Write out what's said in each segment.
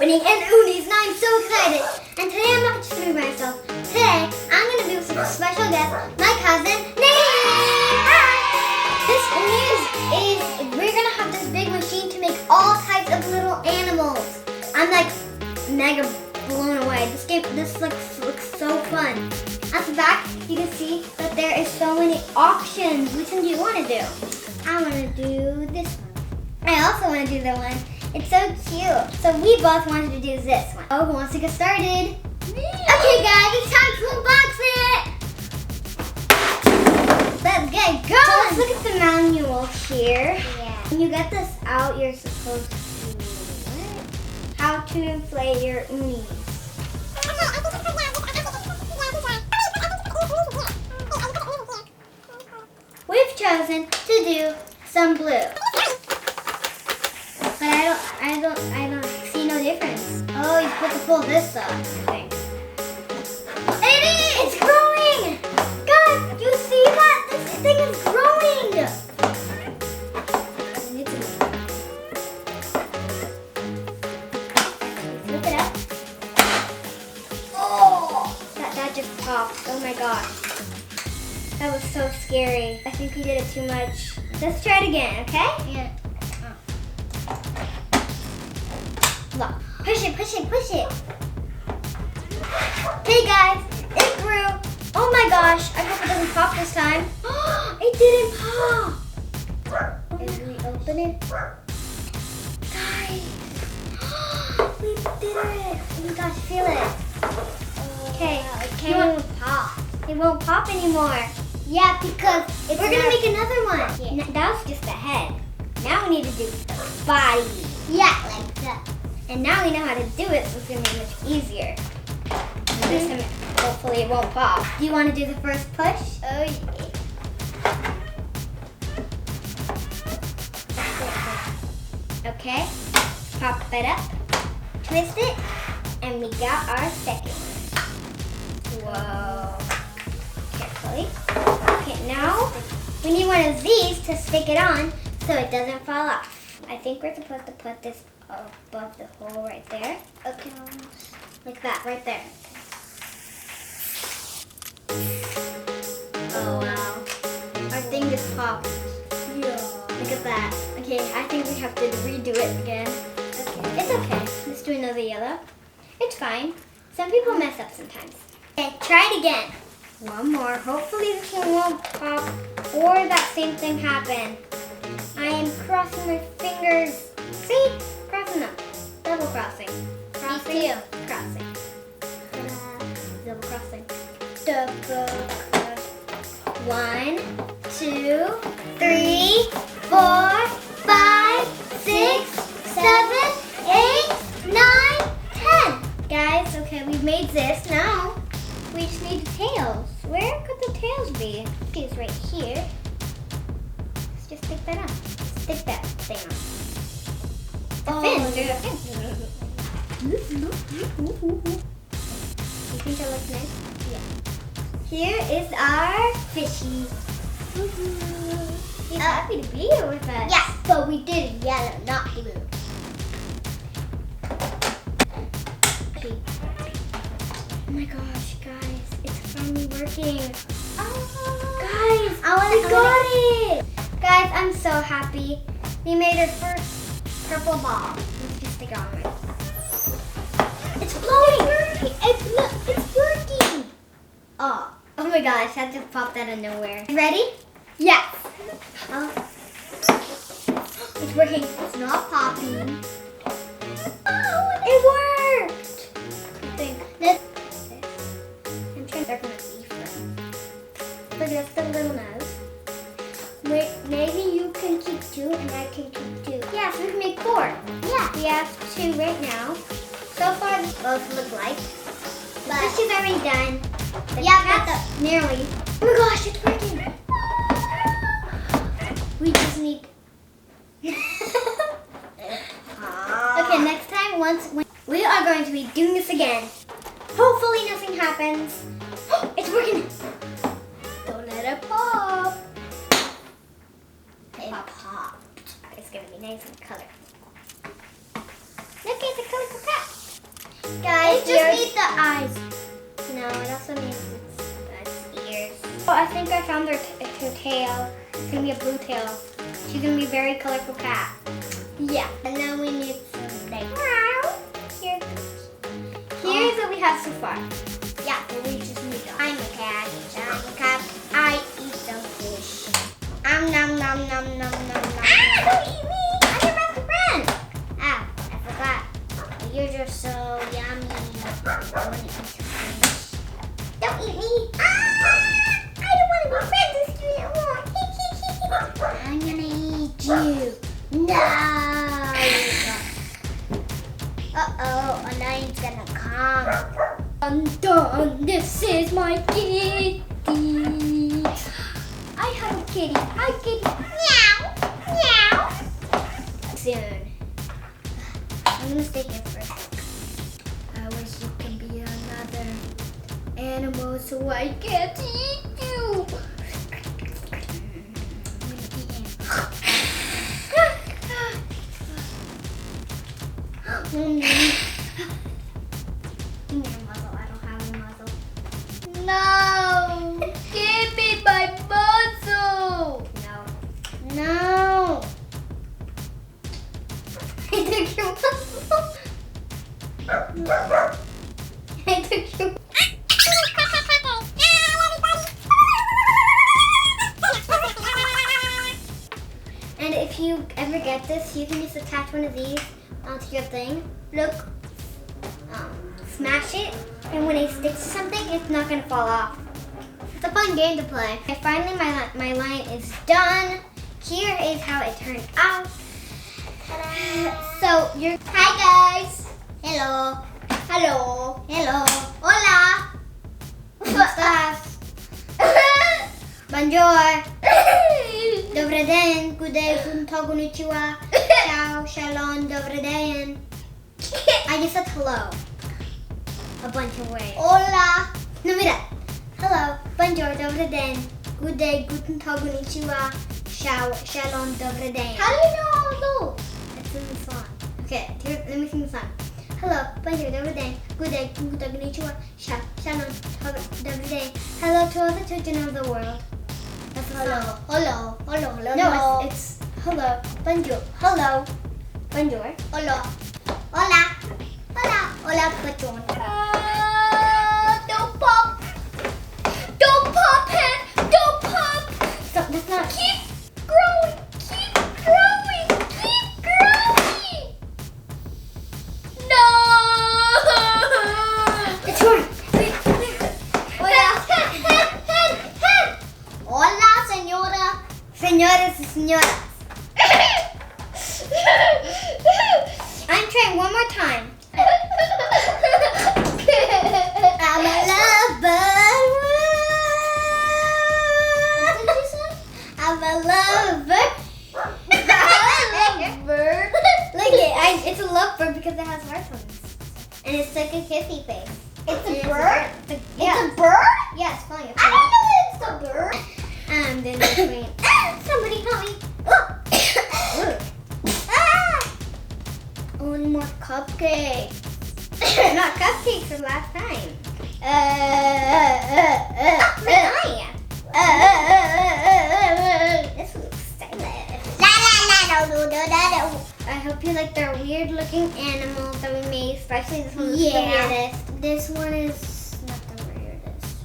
opening an Oonies, and I'm so excited. And today I'm not just doing by myself. Today I'm going to be with some special guest, my cousin Nate. Hi! This Oonies we're going to have this big machine to make all types of little animals. I'm like mega blown away. This looks so fun. At the back, you can see that there is so many options. Which one do you want to do? I want to do this one. I also want to do the one. It's so cute. So we both wanted to do this one. Oh, who wants to get started? Me. Okay, guys, it's time to unbox it. Let's get going. So let's look at the manual here. Yeah. When you get this out, you're supposed to how to inflate your Oonies. We've chosen to do some blue. But I don't see no difference. Oh, you're supposed to pull this up, I think. It's growing! Guys, you see that? This thing is growing! Flip it up. Oh! That just popped. Oh my gosh. That was so scary. I think we did it too much. Let's try it again, okay? Yeah. Look, push it. Hey guys, it grew. Oh my gosh, I hope it doesn't pop this time. It didn't pop. If we open it. Guys, we did it. Oh my gosh, feel it. Okay, it won't pop. It won't pop anymore. Yeah, because we're gonna make another one. Yeah. That was just the head. Now we need to do the body. Yeah, like that. And now we know how to do it, so it's going to be much easier. This time, hopefully it won't pop. Do you want to do the first push? Oh, yeah. Okay, pop it up, twist it, and we got our second one. Whoa. Carefully. Okay, now we need one of these to stick it on so it doesn't fall off. I think we're supposed to put this above the hole right there. Okay, like that, right there. Oh wow, our thing just popped. Yeah. Look at that. Okay, I think we have to redo it again. Okay, it's okay. Let's do another yellow. It's fine. Some people mess up sometimes. Okay, try it again. One more. Hopefully this one won't pop or that same thing happen. I am crossing my fingers. See? Crossing them. Double crossing. Crossing. Me too. Crossing. Double crossing. Double crossing. 1, 2, 3, 4, 5, 6, 7, 8, 9, 10. Guys, okay, we've made this. Now we just need the tails. Where could the tails be? It's right here. Let's just stick that on. Stick that thing on. Fins. There's a fin. You think that looks nice? Yeah. Here is our fishy. He's happy to be here with us. Yes, but we did yellow, not blue. Oh my gosh, guys, it's finally working. Guys, we got it. Guys, I'm so happy. We made our first purple ball. Let's just stick it on right. It's blowing. It's working. Oh my gosh, that just popped out of nowhere. Ready? Yes. It's working. It's not popping. Oh, it worked. I think. I'm trying to start from the leaf first. So just a little nose. Wait, maybe you can keep 2 and I can keep 2. Yeah, so we can make 4. Yeah. We have 2 right now. So far, this both look like. But this is already done. That's nearly. Oh my gosh, it's working. We just need. Okay, next time, we are going to be doing this again. Hopefully, nothing happens. It's working. Don't let it pop. It popped. It's gonna be nice and colorful. Look at the colorful cat. I think I found her tail. It's gonna be a blue tail. She's gonna be a very colorful cat. Yeah. And then we need some like here's what we have so far. Yeah, but we just need I'm a cat. I eat some fish. Nom nom nom nom nom nom. Don't eat me! I'm your best friend. Ah, I forgot. You're just so yummy. I want to eat some fish. Don't eat me. I don't want to be friends with you anymore. I'm gonna eat you. No. Uh-oh, a lion's gonna come. I'm done. This is my kitty. I have a kitty. Hi, kitty. Meow. Meow. Soon. I'm gonna stay here for a sec. I wish you could be another animal so I can't eat you. I'm gonna eat him. Give me a muzzle. I don't have a muzzle. No! Give me my muzzle! No. No! I took your muzzle. I took your And if you ever get this, you can just attach one of these onto your thing. Look. Smash it, and when it sticks to something, it's not going to fall off. It's a fun game to play. And finally, my line is done. Here is how it turned out. So, hi guys. Hello. Hello. Hello. Hola. What's that? Bonjour. Dobry den. Good day. Guten Tag. Konnichiwa. Ciao. Shalom. Dobry den. I just said hello a bunch of ways. Hola. No, mira. Hello. Bonjour. Dobry den. Good day. Guten Tag. Konnichiwa. Ciao. Shalom. Dobry den. How do you know all those? It's in the song. Okay, here, let me sing the song. Hello. Bonjour. Dobry den. Good day. Guten Tag. Konnichiwa. Ciao. Shalom. Dobry den. Hello to all the children of the world. That's hello. Hello. Hello. Hello. No, it's hello. Bonjour. Hello. Bonjour. Hello. Hola. Hola. Hola, patron. Don't pop. Don't pop, hen. Don't pop. Stop. That's not. Keep growing. Keep growing. Keep growing. No. It's yours. Hola. Hen. Hola, señora. Señores y señoras. I'm trying one more time. I'm a lovebird. What did you say? I'm a lovebird. Lovebird. Look it, it's a lovebird because it has hearts on it. And it's like a kissy face. It's a bird? It's a bird? Yeah, it's flying. I don't know if it's a bird. Then it's green. Somebody help me. One more cupcake. Not cupcakes from last time. This looks stylish. I hope you like their weird looking animals that we made, especially this one is the weirdest. This one is not the weirdest.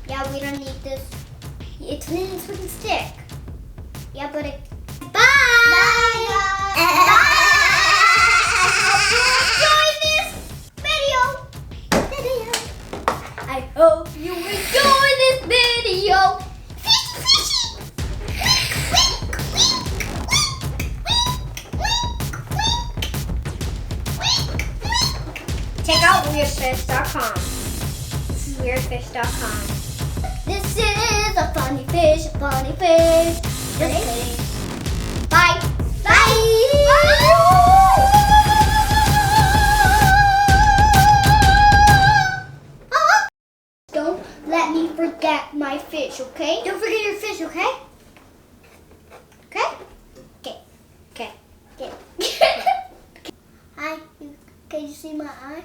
Yeah, we don't need this. It's an wooden stick. Yeah, but it... Bye! Bye, guys! Bye! I hope you enjoy this video. Check out weirdfish.com. This is weirdfish.com. This is a funny fish, Just kidding. Bye. Bye. Don't let me forget my fish, okay? Don't forget your fish, okay? Okay? Okay. Hi, can you see my eye?